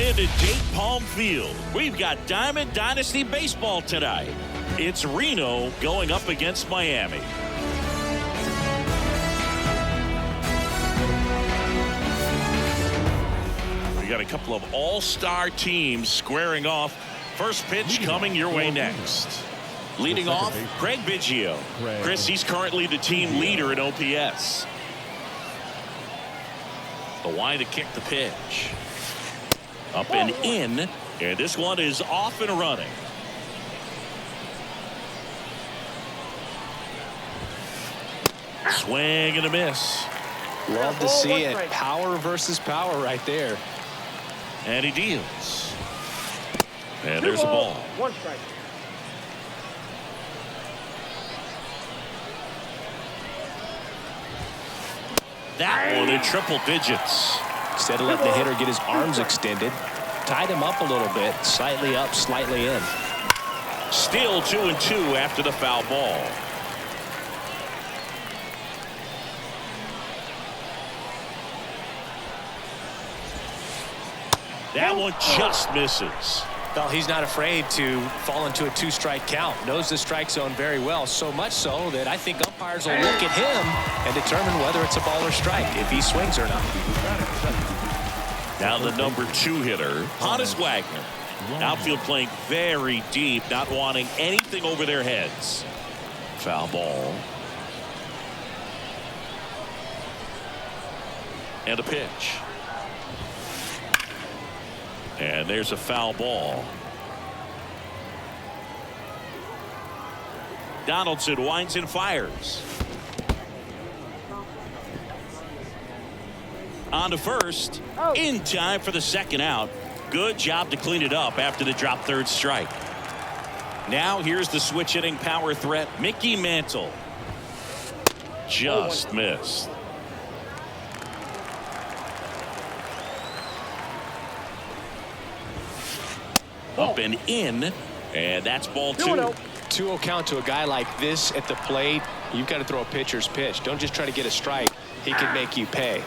into Date Palm Field. We've got Diamond Dynasty Baseball tonight. It's Reno going up against Miami. We got a couple of all-star teams squaring off. First pitch coming your way next. Leading off, Craig Biggio. Chris, he's currently the team leader in OPS. The line to kick the pitch. Up and in, and this one is off and running. Swing and a miss. Love to see it. Power versus power right there. And he deals. And there's a ball. One strike. That one in triple digits. Instead of letting the hitter get his arms extended, tied him up a little bit, slightly up, slightly in. Still 2-2 after the foul ball. That one just misses. Well, he's not afraid to fall into a two-strike count. Knows the strike zone very well, so much so that I think umpires will look at him and determine whether it's a ball or strike, if he swings or not. Now the number 2 hitter, Honus Wagner. Outfield playing very deep, not wanting anything over their heads. Foul ball. And a pitch. And there's a foul ball. Donaldson winds and fires. On to first. In time for the second out. Good job to clean it up after the drop third strike. Now here's the switch hitting power threat, Mickey Mantle. Just missed. Up and in, and that's ball 2. 2-0 count to a guy like this at the plate. You've got to throw a pitcher's pitch. Don't just try to get a strike. He can make you pay.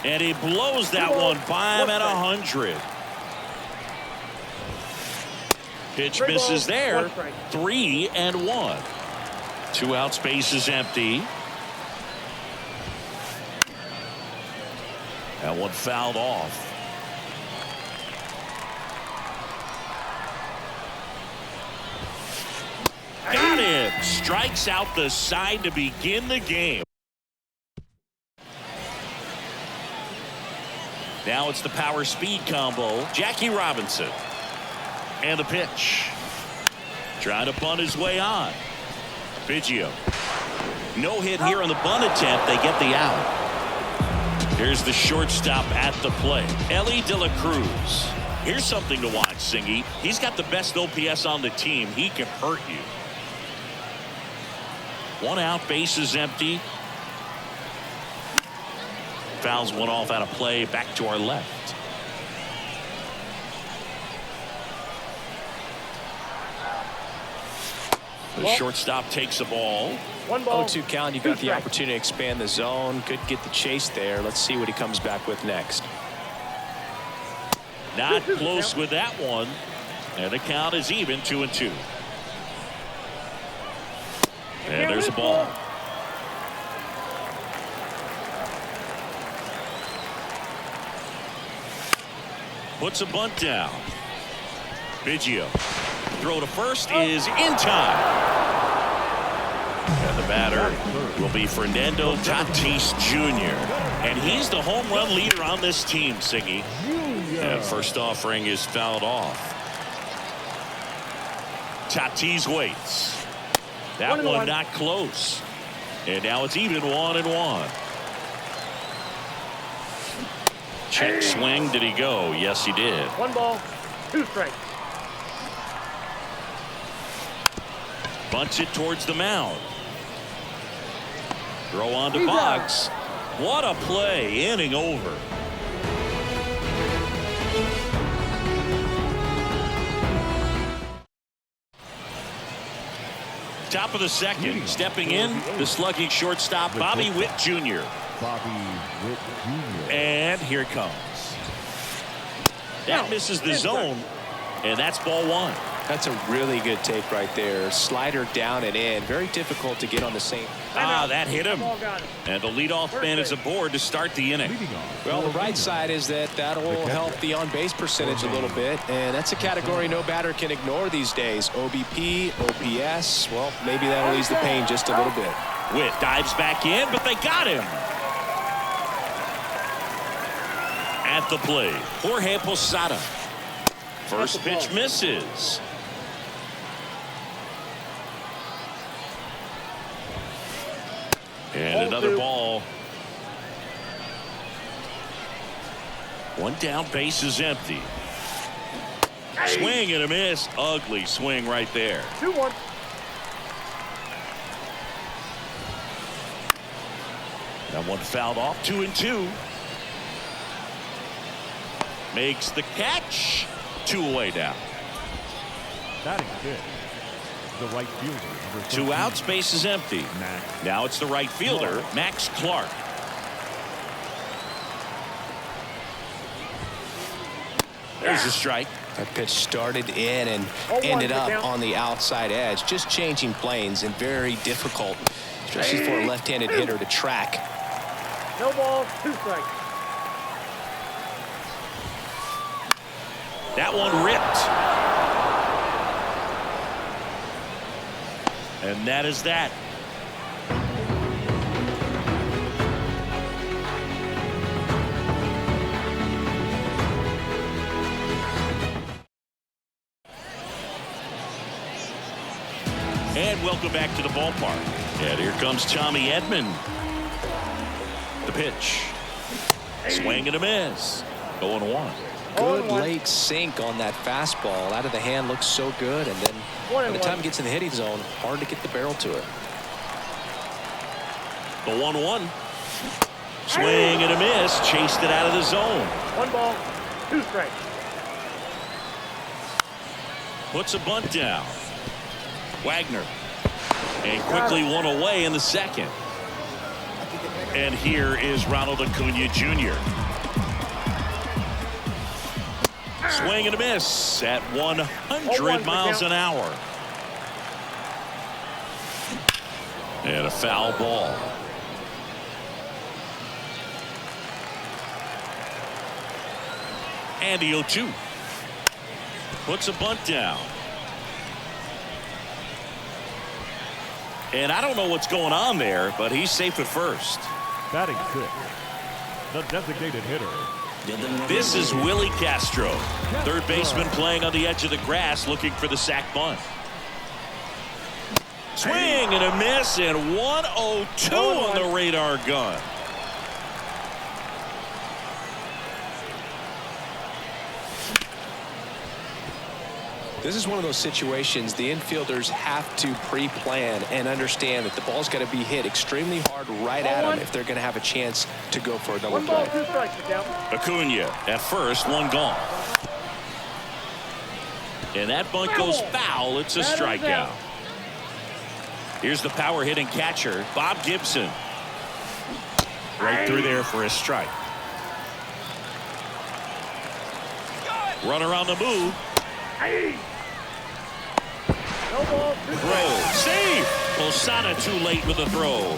And he blows that one by him at 100. Pitch misses there. 3-1. 2 outs, base is empty. That one fouled off. Got him. Strikes out the side to begin the game. Now it's the power speed combo. Jackie Robinson. And the pitch. Trying to bunt his way on. Biggio. No hit here on the bunt attempt. They get the out. Here's the shortstop at the plate. Ellie De La Cruz. Here's something to watch, Singy. He's got the best OPS on the team. He can hurt you. 1 out, base is empty. Fouls one off out of play, back to our left. The shortstop takes the ball. 0-2 count. You got the opportunity to expand the zone. Could get the chase there. Let's see what he comes back with next. Not close with that one. And the count is even, 2-2. And there's a ball. Puts a bunt down. Biggio. Throw to first is in time. And the batter will be Fernando Tatis Jr. And he's the home run leader on this team, Siggy. And first offering is fouled off. Tatis waits. That one not close. And now it's even 1-1. Check swing. Did he go? Yes, he did. 1 ball, 2 strikes. Bunts it towards the mound. Throw on to Boggs. What a play. Inning over. Top of the second. Stepping in, the slugging shortstop, Bobby Witt Jr. And here it comes. That misses the zone, and that's ball one. That's a really good take right there. Slider down and in. Very difficult to get on the same. That hit him. And the leadoff man is aboard to start the inning. Well, the right side is that'll help the on-base percentage a little bit, and that's a category no batter can ignore these days. OBP, OPS, well, maybe that'll ease the pain just a little bit. Witt dives back in, but they got him. At the plate, Jorge Posada. First pitch misses. And another ball. One down, base is empty. Swing and a miss. Ugly swing right there. 2-1. That one fouled off. 2-2. Makes the catch. 2 away now. Batting good. The right fielder. 2 outs, base is empty. Now it's the right fielder, Max Clark. There's a strike. That pitch started in and ended up on the outside edge, just changing planes, and very difficult, especially for a left-handed hitter to track. No balls, 2 strikes. That one ripped. And that is that. And welcome back to the ballpark. And here comes Tommy Edman. The pitch. Swing and a miss. 0-1. Good late sink on that fastball. Out of the hand, looks so good, and then by the time it gets in the hitting zone, hard to get the barrel to it. The 1-1. Swing and a miss. Chased it out of the zone. 1 ball, 2 strikes. Puts a bunt down. Wagner. And quickly 1 away in the second. And here is Ronald Acuna Jr. Swing and a miss at 100 miles an hour. And a foul ball. And the 0-2. Puts a bunt down. And I don't know what's going on there, but he's safe at first. Batting good. The designated hitter. This is Willie Castro, third baseman playing on the edge of the grass, looking for the sac bunt. Swing and a miss, and 1-0-2 on the radar gun. This is one of those situations the infielders have to pre-plan and understand that the ball's got to be hit extremely hard right at them if they're going to have a chance to go for a double 1 ball, play. 2 strikes, McDowell. Acuna at first, 1 gone. And that bunt goes foul. It's a strikeout. Here's the power hitting catcher, Bob Gibson. Right through there for a strike. Runner on the move. No ball, 2 Throw. strikes. Save. Posada too late with the throw.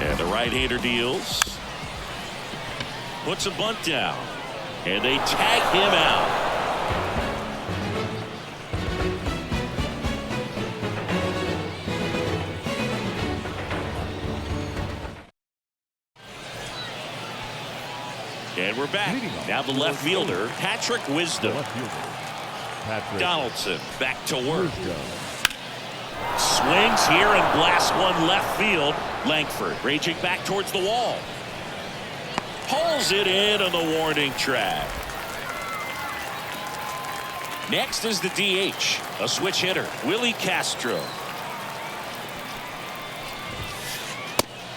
And the right-hander deals. Puts a bunt down. And they tag him out. And we're back. Now the left fielder, Patrick Wisdom. Left fielder. Patrick Donaldson back to work. Swings here and blasts one left field. Langford raging back towards the wall. Pulls it in on the warning track. Next is the DH, a switch hitter, Willie Castro.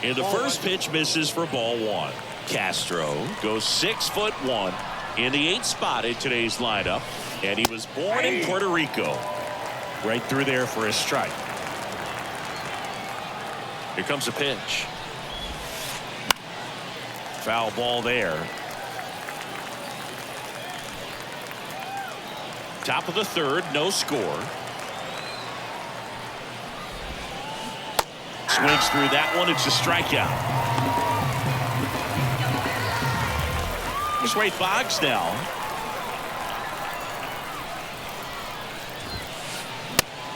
And the first pitch misses for ball 1. Castro goes 6'1" in the 8th spot in today's lineup, and he was born in Puerto Rico. Right through there for a strike. Here comes a pitch. Foul ball there. Top of the third, no score. Swings through that one. It's a strikeout. Here's Ray Boggs now.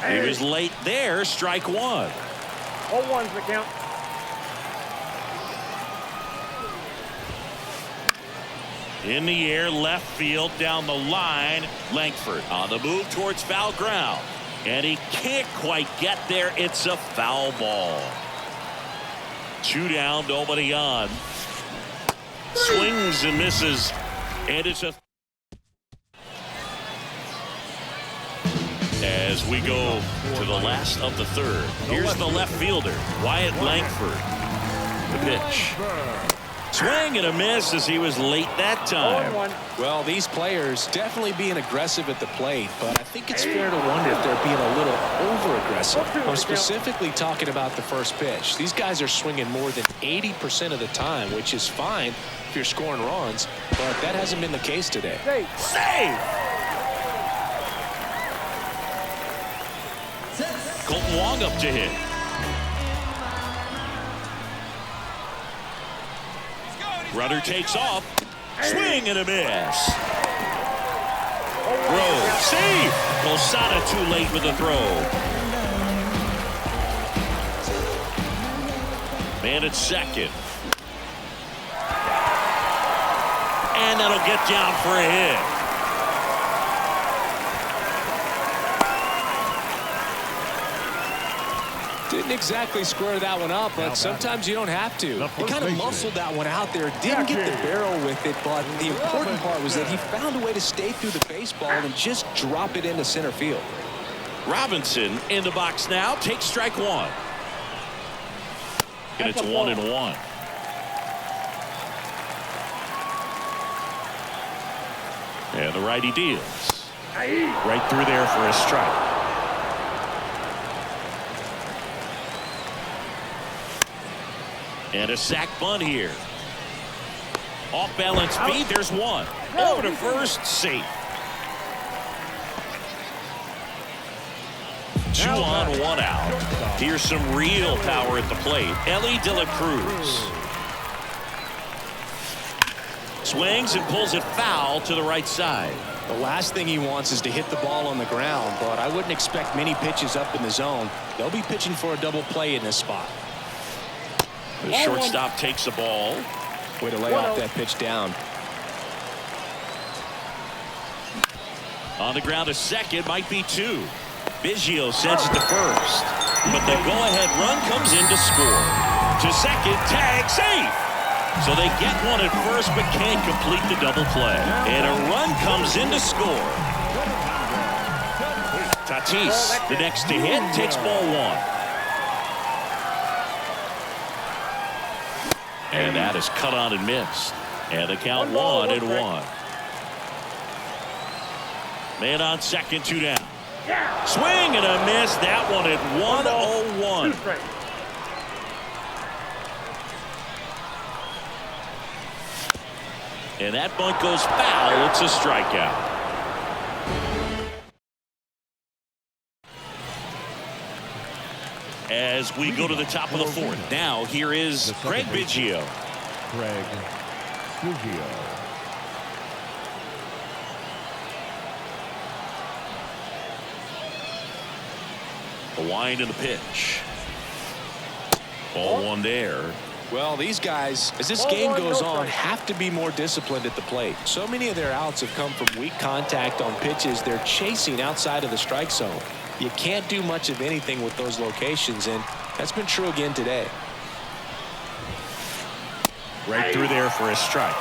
He was late there. Strike one. 0-1's the count. In the air, left field, down the line. Langford on the move towards foul ground. And he can't quite get there. It's a foul ball. 2 down, nobody on. Swings and misses. And it's a... As we go to the last of the third. Here's the left fielder, Wyatt Langford. The pitch. Swing and a miss as he was late that time. 0-1. Well, these players definitely being aggressive at the plate, but I think it's fair to wonder if they're being a little over-aggressive. I'm specifically talking about the first pitch. These guys are swinging more than 80% of the time, which is fine if you're scoring runs, but that hasn't been the case today. Save! Colton Wong up to hit. Runner takes off. Swing and a miss. Throw. Save. Posada too late with the throw. Man at second. And that'll get down for a hit. Didn't exactly square that one up, but sometimes you don't have to. He kind of muscled that one out there. Didn't get the barrel with it, but the important part was that he found a way to stay through the baseball and just drop it into center field. Robinson in the box now. Takes strike one. And it's 1-1. And the righty deals. Right through there for a strike. And a sac bunt here. Off balance feed. There's one. Over to first. Safe. 2 on, 1 out. Here's some real power at the plate. Ellie De La Cruz. Swings and pulls it foul to the right side. The last thing he wants is to hit the ball on the ground, but I wouldn't expect many pitches up in the zone. They'll be pitching for a double play in this spot. The shortstop takes the ball. Way to lay off that pitch down. On the ground to second, might be 2. Biggio sends it to first. But the go-ahead run comes in to score. To second, tag, safe. So they get one at first but can't complete the double play. And a run comes in to score. Tatis, the next to hit, takes ball 1. And that is cut on and missed. And the count 1-1. Man on second, 2 down. Swing and a miss. That one at 1-0-1. And that bunt goes foul. It's a strikeout. As we go to the top of the 4th. Now here is Craig Biggio. Craig Biggio. The wind and the pitch. Ball 1 there. Well, these guys, as this game goes on, have to be more disciplined at the plate. So many of their outs have come from weak contact on pitches they're chasing outside of the strike zone. You can't do much of anything with those locations, and that's been true again today. Right through there for a strike.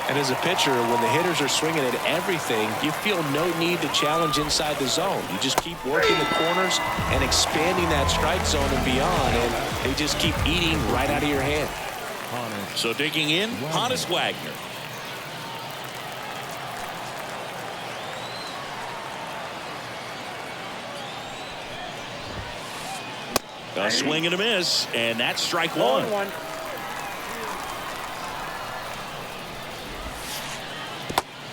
And as a pitcher, when the hitters are swinging at everything, you feel no need to challenge inside the zone. You just keep working the corners and expanding that strike zone and beyond, and they just keep eating right out of your hand. So digging in, Honus Wagner. A swing and a miss, and that's strike 1.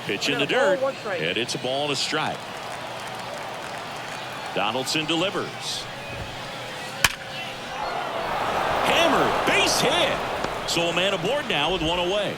Pitch in the dirt, and it's a ball and a strike. Donaldson delivers. Hammer, base hit. So a man aboard now with one away.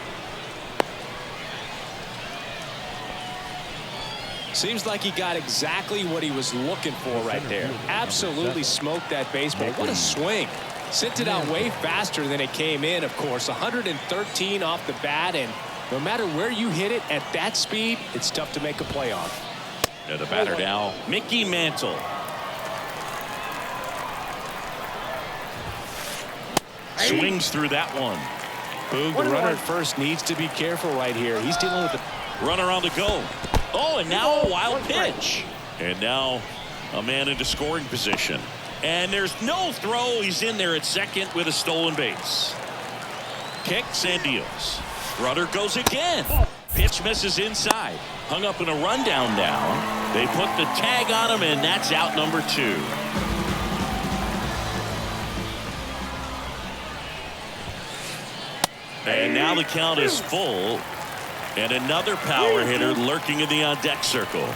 Seems like he got exactly what he was looking for right there. Absolutely smoked that baseball. What a swing. Sent it out way faster than it came in, of course. 113 off the bat, and no matter where you hit it at that speed, it's tough to make a play on. And the batter now, Mickey Mantle. Swings through that one. Boog, the runner at first needs to be careful right here. He's dealing with the runner on the go. Oh, and now a wild pitch. And now a man into scoring position. And there's no throw. He's in there at second with a stolen base. Kicks and deals. Runner goes again. Pitch misses inside. Hung up in a rundown now. They put the tag on him, and that's out number 2. And now the count is full. And another power hitter lurking in the on-deck circle.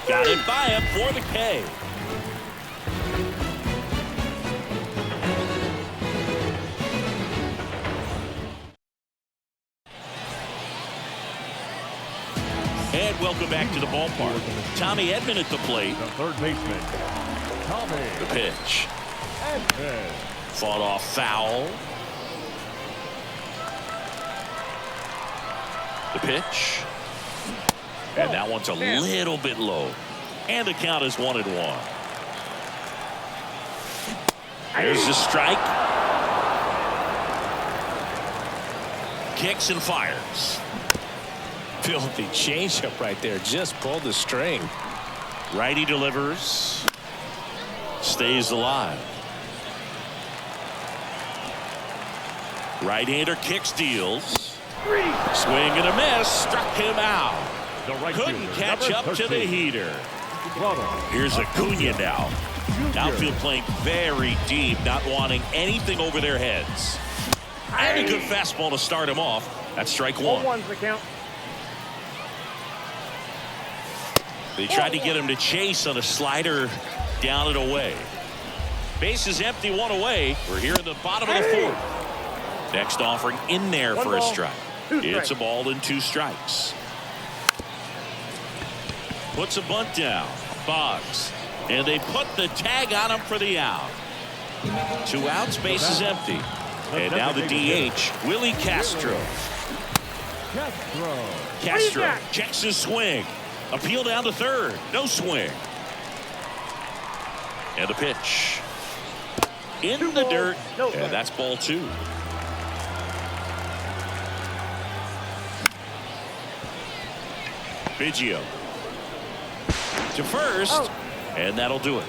Got it by him for the K. And welcome back to the ballpark. Tommy Edman at the plate. The third baseman, Tommy. The pitch. Edman. Fought off foul. The pitch. And that one's a little bit low. And the count is 1-1. There's the strike. Kicks and fires. filthy changeup right there. Just pulled the string. Righty delivers. Stays alive. Right-hander kicks, deals. Swing and a miss. Struck him out. Couldn't catch up to the heater. Here's Acuna now. Outfield playing very deep, not wanting anything over their heads. And a good fastball to start him off. That's strike one. 0-1's the count. They tried to get him to chase on a slider down and away. Base is empty, one away. We're here in the bottom of the fourth. Next offering in there for a strike. It's a ball and 2 strikes. Puts a bunt down. Boggs. And they put the tag on him for the out. 2 outs, base is empty. And now the DH, Willie Castro. Castro checks his swing. Appeal down to third. No swing. And the pitch. In the dirt. And that's ball 2. Biggio to first. And that'll do it.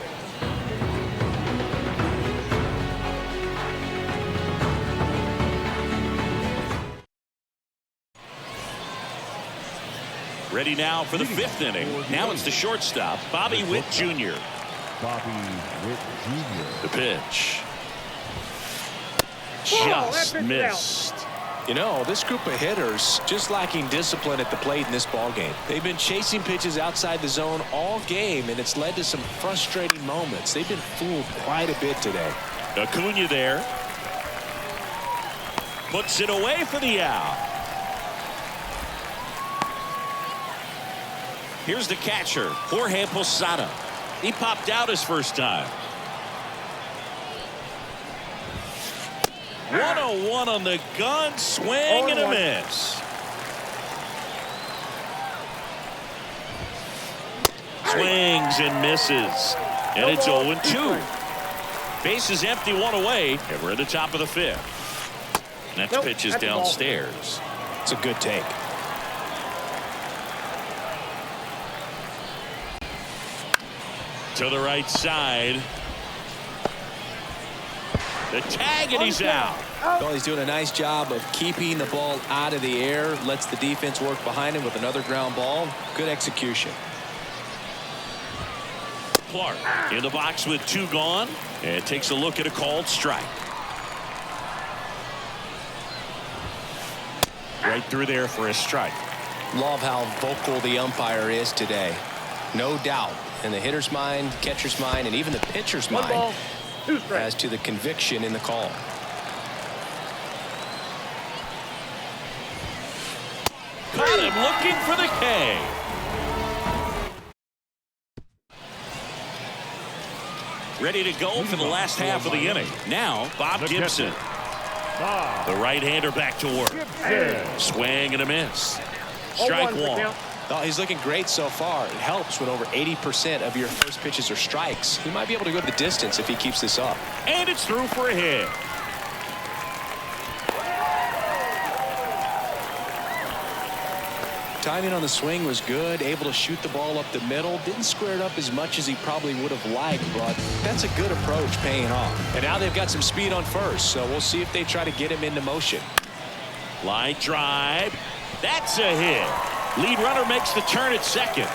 Ready now for the 5th inning. Now it's the shortstop, Bobby Witt Jr. The pitch. Just missed. You know, this group of hitters just lacking discipline at the plate in this ball game. They've been chasing pitches outside the zone all game, and it's led to some frustrating moments. They've been fooled quite a bit today. Acuna there. Puts it away for the out. Here's the catcher, Jorge Posada. He popped out his first time. 101 on the gun, swing and a miss. Swings and misses. And it's 0-2. Base is empty, 1 away, and we're at the top of the 5th. Next pitch is downstairs. It's a good take. To the right side. The tag, and he's out. Well, he's doing a nice job of keeping the ball out of the air. Lets the defense work behind him with another ground ball. Good execution. Clark in the box with 2 gone. And takes a look at a called strike. Right through there for a strike. Love how vocal the umpire is today. No doubt in the hitter's mind, catcher's mind, and even the pitcher's One mind ball, two strikes. as to the conviction in the call. Caught him looking for the K. Ready to go for the last half of the inning. Now, Bob Gibson. The right-hander back to work. Swing and a miss. Strike 1. Oh, he's looking great so far. It helps when over 80% of your first pitches are strikes. He might be able to go the distance if he keeps this up. And it's through for a hit. Timing on the swing was good, able to shoot the ball up the middle. Didn't square it up as much as he probably would have liked, but that's a good approach paying off. And now they've got some speed on first, so we'll see if they try to get him into motion. Line drive. That's a hit. Lead runner makes the turn at second.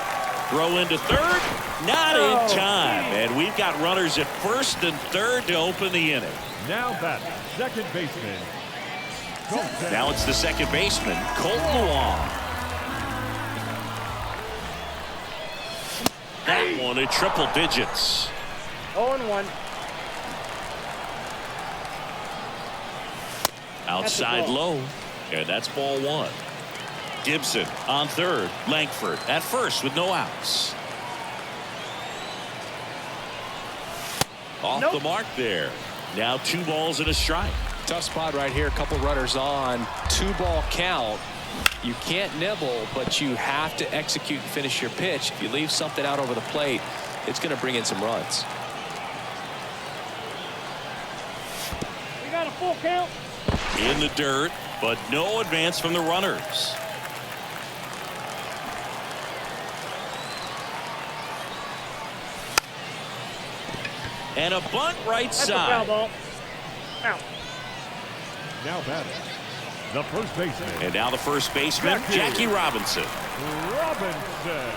Throw into third. Not in time. And we've got runners at first and third to open the inning. Now batting, second baseman. Now it's the second baseman, Colton Wong. That one at triple digits. 0-1. Outside low. And that's ball 1. Gibson on third. Langford at first with no outs. Off the mark there. Now 2 balls and a strike. Tough spot right here. A couple runners on. 2-ball count. You can't nibble, but you have to execute and finish your pitch. If you leave something out over the plate, it's going to bring in some runs. We got a full count. In the dirt, but no advance from the runners. And a bunt right That's a foul side. ball. Out. Now batting, the first baseman. And now the first baseman, Jackie Robinson. Robinson.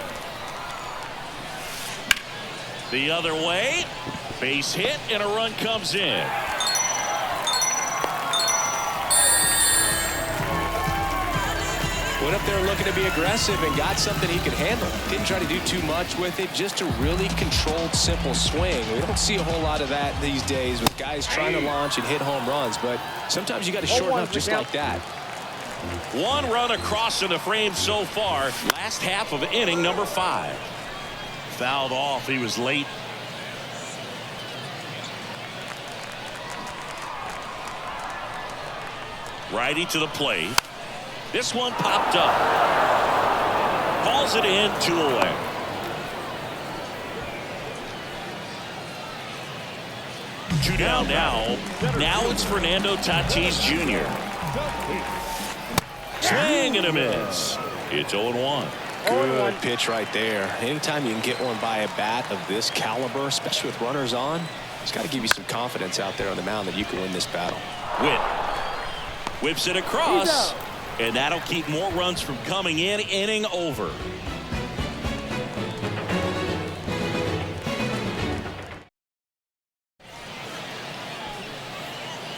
The other way. Base hit and a run comes in. Went up there looking to be aggressive and got something he could handle. Didn't try to do too much with it. Just a really controlled, simple swing. We don't see a whole lot of that these days with guys trying to launch and hit home runs. But sometimes you got to shorten up just like that. 1 run across in the frame so far. Last half of inning number 5. Fouled off. He was late. Righty to the plate. This one popped up. Calls it in, 2 away. Two down now. Now it's Fernando Tatis Jr. Swing and a miss. It's 0-1. Good pitch right there. Anytime you can get one by a bat of this caliber, especially with runners on, it's got to give you some confidence out there on the mound that you can win this battle. Witt whips it across. And that'll keep more runs from coming in. Inning over.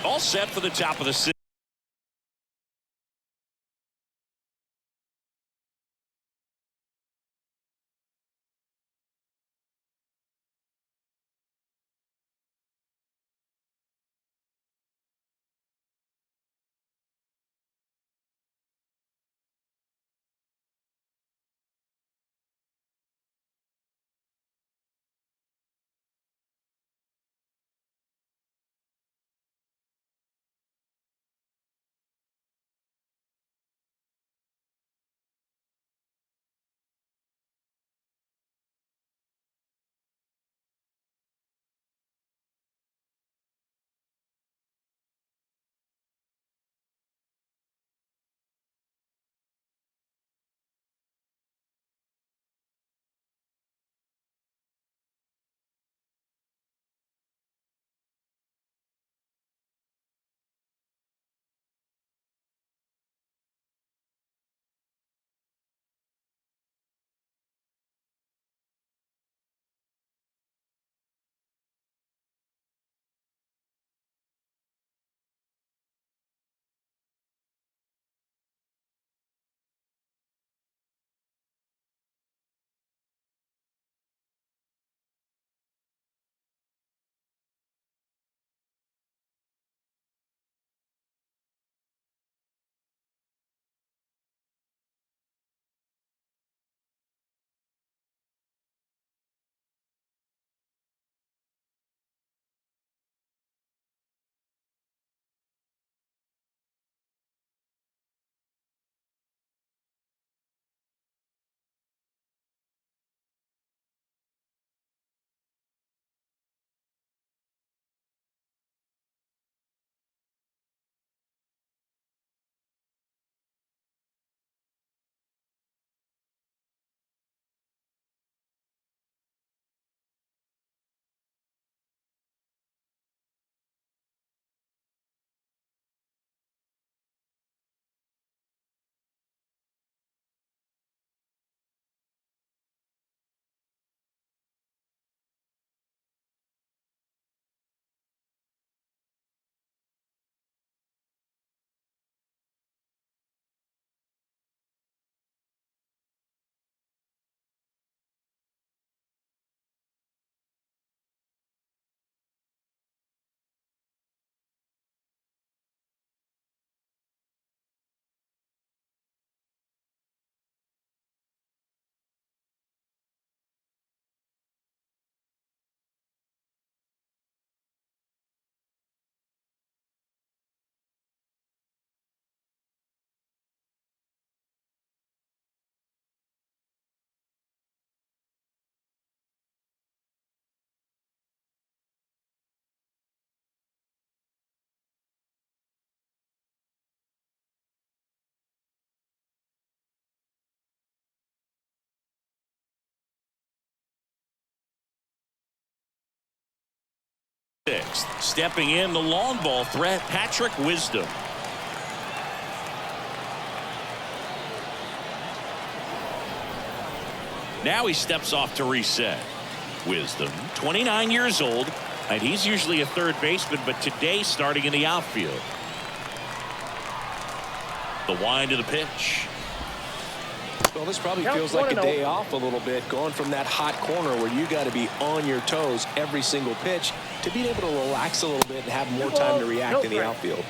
All set for the top of the 6th. Sixth. Stepping in, the long ball threat, Patrick Wisdom. Now he steps off to reset. Wisdom, 29 years old, and he's usually a third baseman, but today starting in the outfield. The wind of the pitch. Well, this probably feels like a day off a little bit, going from that hot corner where you got to be on your toes every single pitch to being able to relax a little bit and have more time to react in the outfield.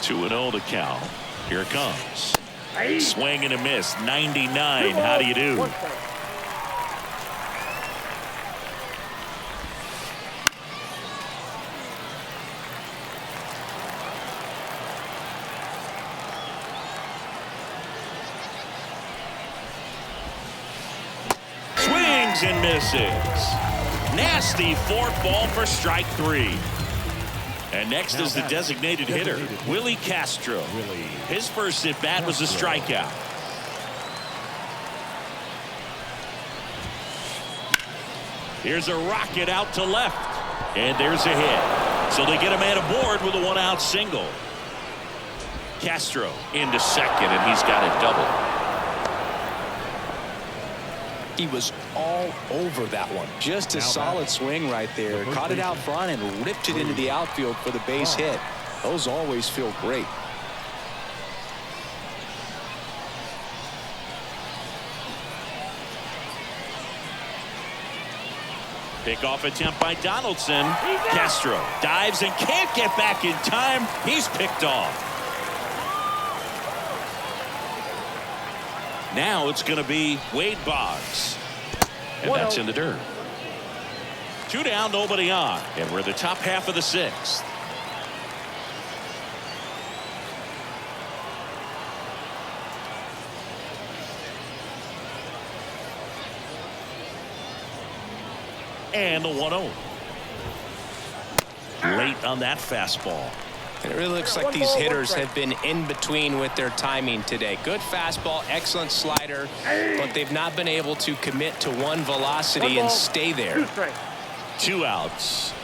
2-0 to count. Here it comes. Swing and a miss. 99. How do you do? Swings and misses. Nasty fourth ball for strike 3. And next is the designated hitter, Willie Castro. His first at bat was a strikeout. Here's a rocket out to left. And there's a hit. So they get a man aboard with a 1-out single. Castro into second, and he's got a double. He was all over that one. Just a solid swing right there. Caught it out front and ripped it into the outfield for the base hit. Those always feel great. Pickoff attempt by Donaldson. Castro dives and can't get back in time. He's picked off. Now it's going to be Wade Boggs. And that's in the dirt. 2 down, nobody on. And we're in the top half of the 6th. And the 1-0. Late on that fastball. And it really looks like these hitters have been in between with their timing today. Good fastball, excellent slider, but they've not been able to commit to one velocity and stay there. 2 outs.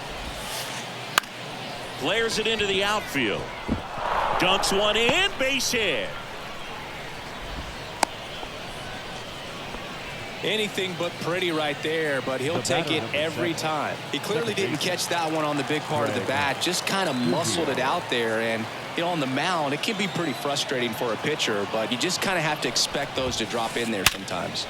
Flares it into the outfield. Dunks one in, base hit. Anything but pretty right there, but he'll take it every time. He clearly didn't catch that one on the big part of the bat, just kind of muscled it out there. And you know, on the mound, it can be pretty frustrating for a pitcher, but you just kind of have to expect those to drop in there sometimes.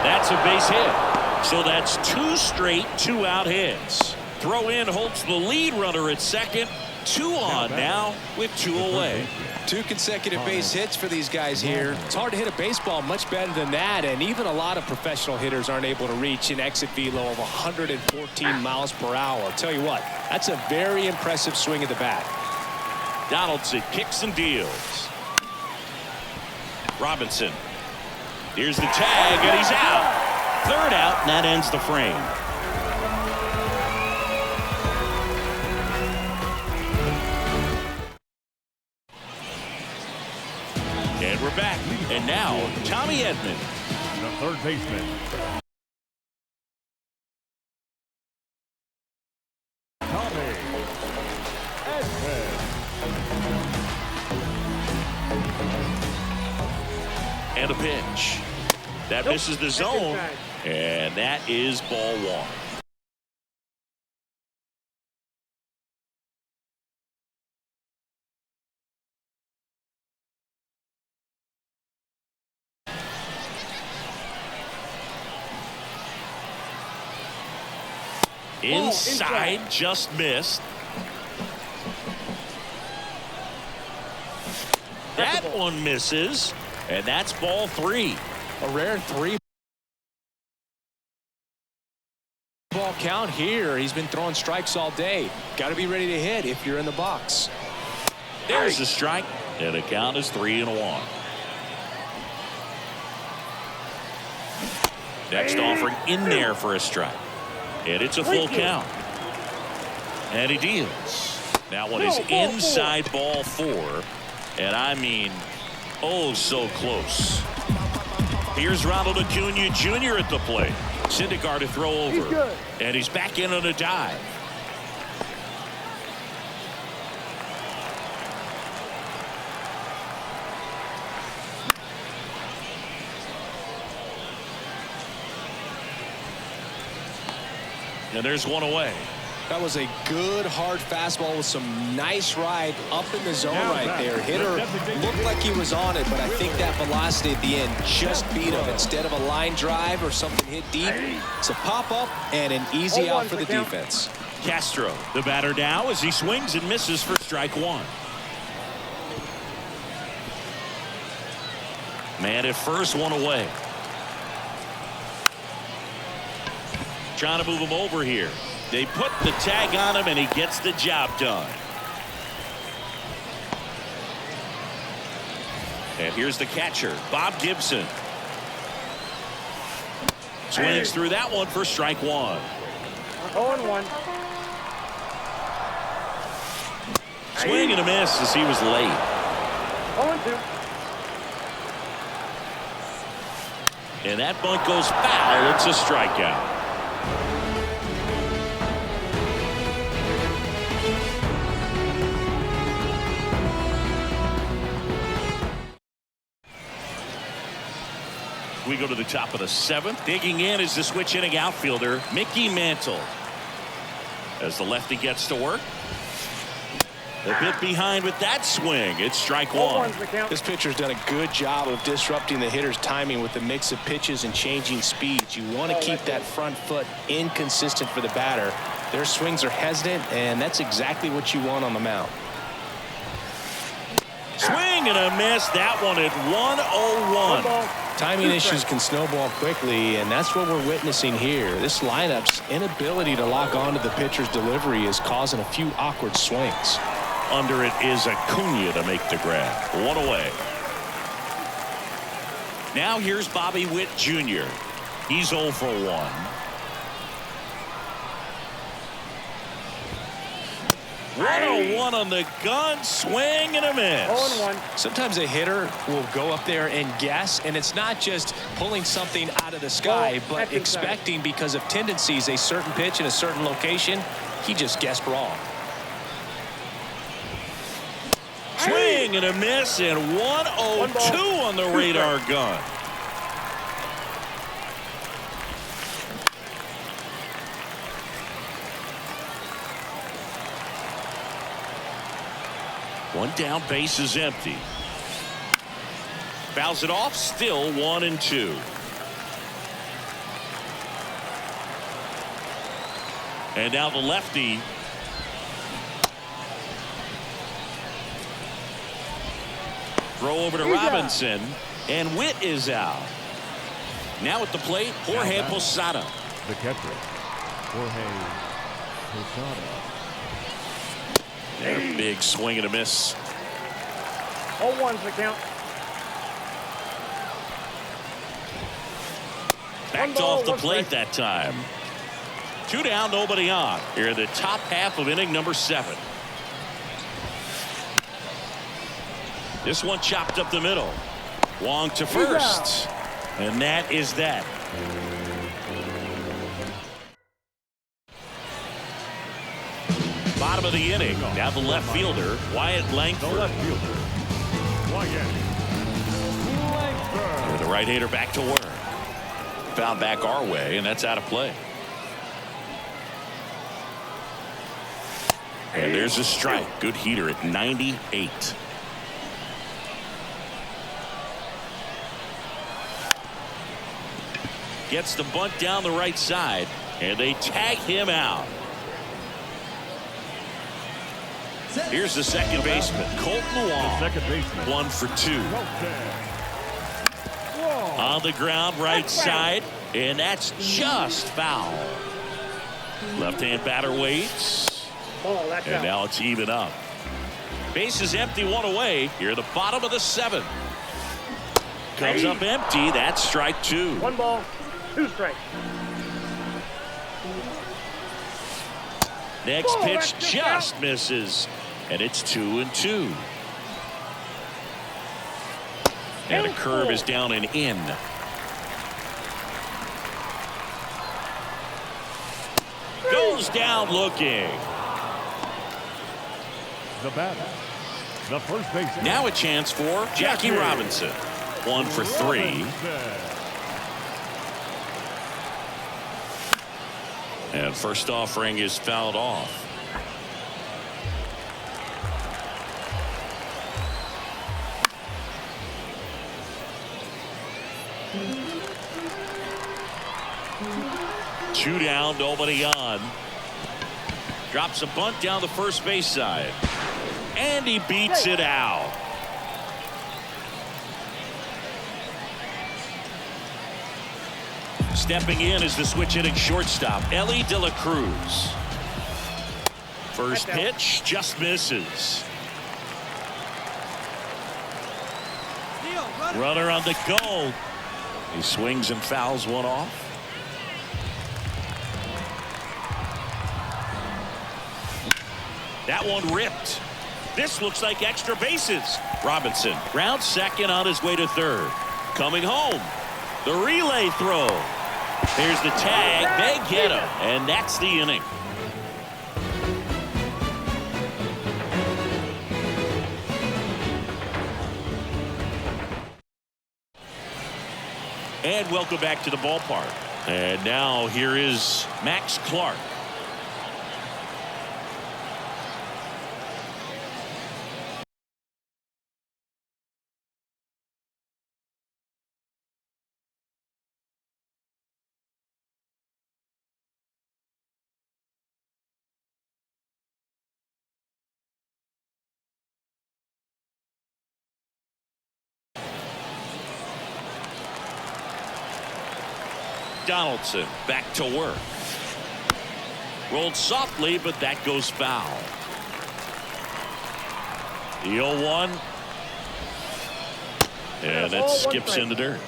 That's a base hit. So that's 2 straight 2-out hits. Throw in holds the lead runner at second. 2 on now with 2 away. 2 consecutive base hits for these guys here. It's hard to hit a baseball much better than that, and even a lot of professional hitters aren't able to reach an exit velo of 114 miles per hour. I'll tell you what, that's a very impressive swing of the bat. Donaldson kicks and deals. Robinson. Here's the tag, and he's out. 3rd out, and that ends the frame. And we're back. And now, Tommy Edman. The third baseman. Tommy Edman. And a pitch. That misses the zone. And that is ball 1. Inside, just missed. That one misses, and that's ball 3. A rare 3-ball count here. He's been throwing strikes all day. Got to be ready to hit if you're in the box. There's a strike, and the count is 3-1. Next offering in there for a strike. And it's a full count. And he deals. That one is inside ball 4. And I mean, oh, so close. Here's Ronald Acuna Jr. at the plate. Syndergaard to throw over. He's good. And he's back in on a dive. And there's one away. That was a good hard fastball with some nice ride up in the zone Now right back. there. Hitter looked like he was on it, but I think that velocity at the end just beat him. Instead of a line drive or something hit deep, it's a pop up and an easy out for the defense. Castro, the batter now as he swings and misses for strike one. Man at first, one away. Trying to move him over here. They put the tag on him and he gets the job done. And here's the catcher, Bob Gibson. Swings through that one for strike one. 0-1. Swing and a miss as he was late. 0-2. And that bunt goes foul. It's a strikeout. We go to the top of the seventh. Digging in is the switch inning outfielder, Mickey Mantle. As the lefty gets to work. A bit behind with that swing. It's strike one. This pitcher's done a good job of disrupting the hitter's timing with the mix of pitches and changing speeds. You want to keep that front foot inconsistent for the batter. Their swings are hesitant, and that's exactly what you want on the mound. Swing and a miss. That one at 101. Timing issues can snowball quickly, and that's what we're witnessing here. This lineup's inability to lock onto the pitcher's delivery is causing a few awkward swings. Under it is Acuna to make the grab. One away. Now here's Bobby Witt Jr. He's 0 for 1. One on the gun, swing and a miss. 0-1. Sometimes a hitter will go up there and guess, and it's not just pulling something out of the sky, but expecting because of tendencies a certain pitch in a certain location. He just guessed wrong. Swing and a miss, and 102 on the radar gun. One down, base is empty. Fouls it off, still 1-2. And now the lefty. Throw over to Robinson, and Witt is out. Now at the plate, Jorge Posada. The catcher, Jorge Posada. And a big swing and a miss. 0-1's the count. Backed off the plate that time. 2 down, nobody on. Here in the top half of inning number 7. This one chopped up the middle. Wong to first. And that is that. Bottom of the inning. Now the left fielder, Wyatt Langford. The left fielder, Wyatt Langford. With the right-hander back to work. Found back our way, and that's out of play. And there's a strike. Good heater at 98. Gets the bunt down the right side, and they tag him out. Here's the second baseman, Colton Wong. Second baseman, 1 for 2. Whoa. On the ground, right side, and that's just foul. Left-hand batter waits, Ball, that's and out. now it's even up. Base is empty, 1 away. Here at the bottom of the 7th. Comes up empty. That's strike 2. 1 ball, 2 strikes. Next Ball, pitch that's just just out. misses, and it's 2-2. And the curve is down and in. goes down looking. The batter, the first baseman. Now a chance for Jackie Robinson. 1 for 3. And first offering is fouled off. Two down, nobody on. Drops a bunt down the first base side. And he beats it out. Stepping in is the switch hitting shortstop, Ellie De La Cruz. First pitch just misses. Runner on the go. He swings and fouls one off. That one ripped. This looks like extra bases. Robinson rounds second on his way to third. Coming home. The relay throw. Here's the tag. They get him. And that's the inning. And welcome back to the ballpark. And now here is Max Clark. Donaldson back to work. Rolled softly, but that goes foul. The 0-1. And it skips in the dirt.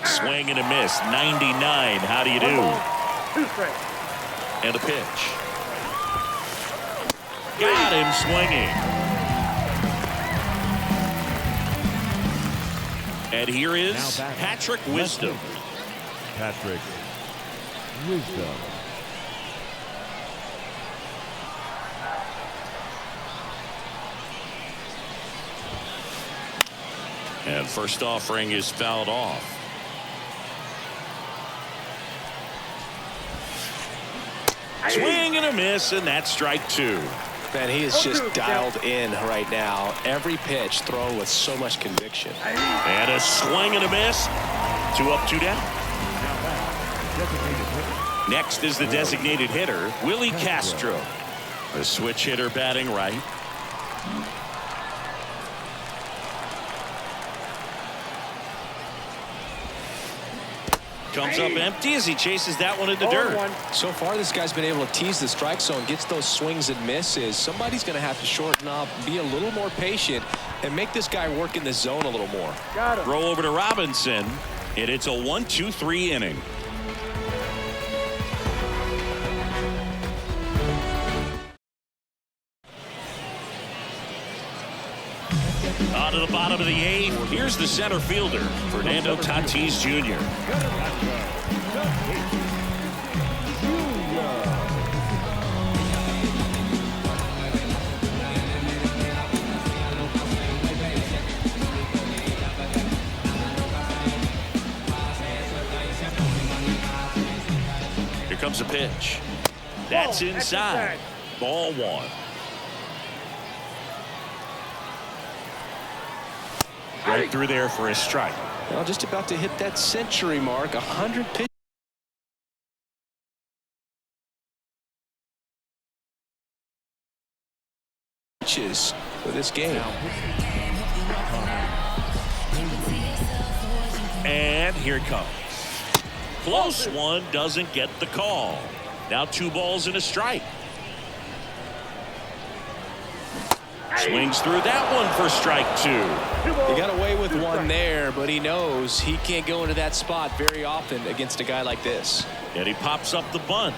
Swing and a miss. 99. How do you do? 2 strikes. And a pitch. Got him swinging. And here is Patrick Wisdom. Patrick Wisdom. And first offering is fouled off. Swing and a miss, and that's strike 2. Man, he is just dialed in right now. Every pitch thrown with so much conviction. And a swing and a miss. 2 up, 2 down. Next is the designated hitter, Willie Castro. A switch hitter batting right. Comes up empty as he chases that one in the dirt. So far, this guy's been able to tease the strike zone, gets those swings and misses. Somebody's going to have to shorten up, be a little more patient, and make this guy work in the zone a little more. Throw over to Robinson, and it's a 1-2-3 inning. On to the bottom of the 8th. Here's the center fielder, Fernando Tatis Jr. Here comes a pitch. That's inside. Ball 1. Right through there for a strike. Well, just about to hit that century mark. 100 pitches for this game. And here it comes. Close one, doesn't get the call. Now 2 balls and a strike. Swings through that one for strike 2. He got away with one there, but he knows he can't go into that spot very often against a guy like this. And he pops up the bunt.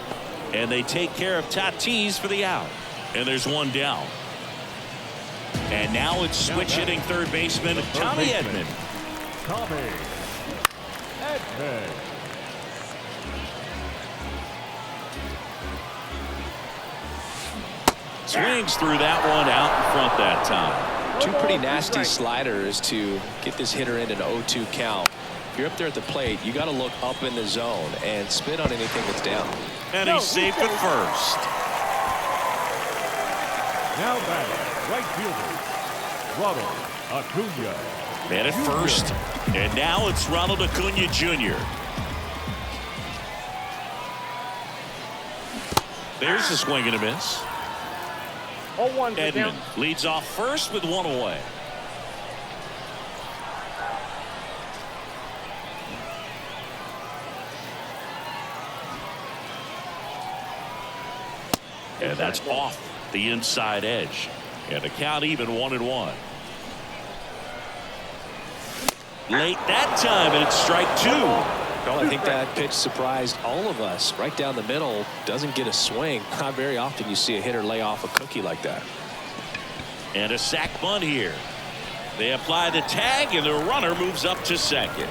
And they take care of Tatis for the out. And there's 1 down. And now it's switch hitting third baseman Tommy Edman. bag. Swings through that one out in front that time. Two pretty nasty sliders to get this hitter in an 0-2 count. If you're up there at the plate, you got to look up in the zone and spit on anything that's down. And he's safe at first. Now batting, right fielder, Ronald Acuna. Man at first. And now it's Ronald Acuna Jr. There's a swing and a miss. 0-1 the Edman count. leads off first with one away. And that's off the inside edge. And the count even 1-1. Late that time, and it's strike two. Well, I think that pitch surprised all of us. Right down the middle, doesn't get a swing. Not very often you see a hitter lay off a cookie like that. And a sac bunt here. They apply the tag, and the runner moves up to second.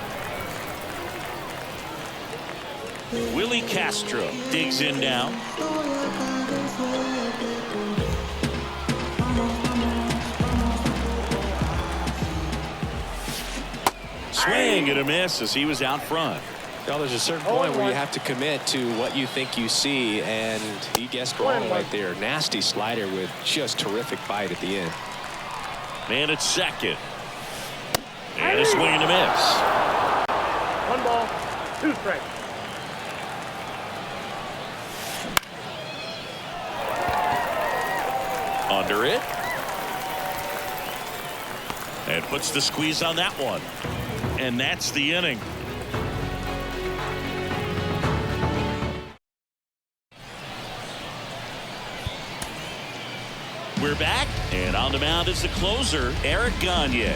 Willie Castro digs in now. Swing and a miss as he was out front. Well, there's a certain point where you have to commit to what you think you see, and he guessed wrong right there. Nasty slider with just terrific bite at the end. Man at second. And a swing and a miss. 1 ball, 2 strikes. Under it. And puts the squeeze on that one. And that's the inning. We're back, and on the mound is the closer, Eric Gagne.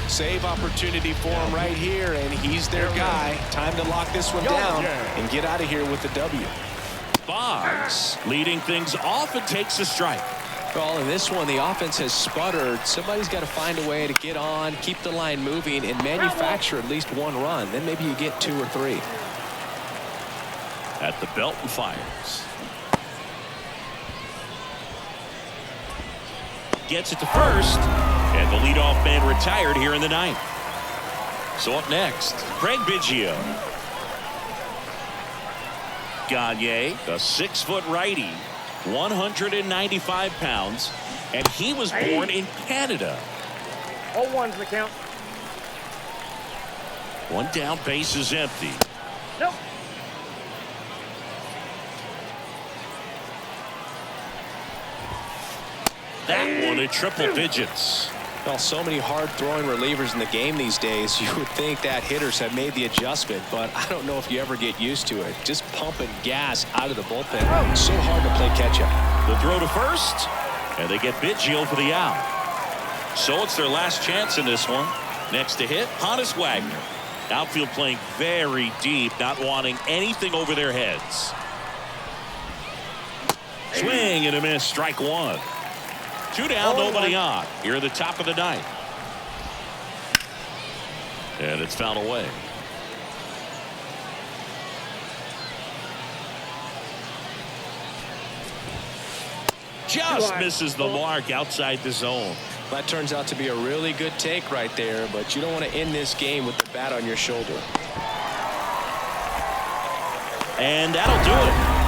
Save opportunity for him right here, and he's their guy. Time to lock this one down and get out of here with the W. Boggs leading things off and takes a strike. Well, in this one, the offense has sputtered. Somebody's got to find a way to get on, keep the line moving, and manufacture at least 1 run. Then maybe you get 2 or 3. At the belt and fires. Gets it to first, and the leadoff man retired here in the 9th. So up next, Craig Biggio. Gagne, a 6-foot righty, 195 pounds, and he was born in Canada. 0-1's the count. One down, base is empty. Nope. That one in triple digits. Well, so many hard-throwing relievers in the game these days, you would think that hitters have made the adjustment, but I don't know if you ever get used to it. Just pumping gas out of the bullpen. So hard to play catch-up. The throw to first, and they get Biggio for the out. So it's their last chance in this one. Next to hit, Honus Wagner. Outfield playing very deep, not wanting anything over their heads. Swing and a miss, strike one. 2 down, nobody on. Here at the top of the 9th. And it's fouled away. Just misses the mark outside the zone. That turns out to be a really good take right there, but you don't want to end this game with the bat on your shoulder. And that'll do it.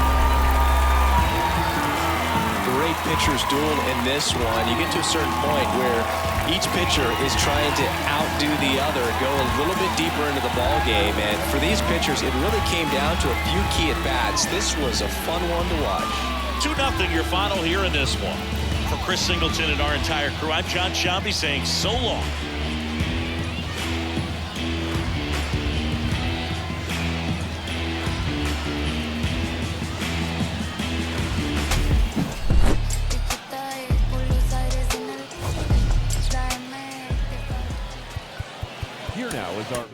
Great pitcher's duel in this one. You get to a certain point where each pitcher is trying to outdo the other, go a little bit deeper into the ball game, and for these pitchers it really came down to a few key at bats. This was a fun one to watch. 2-0 your final here in this one. For Chris Singleton and our entire crew, I'm John Sciambi saying so long. Here now is our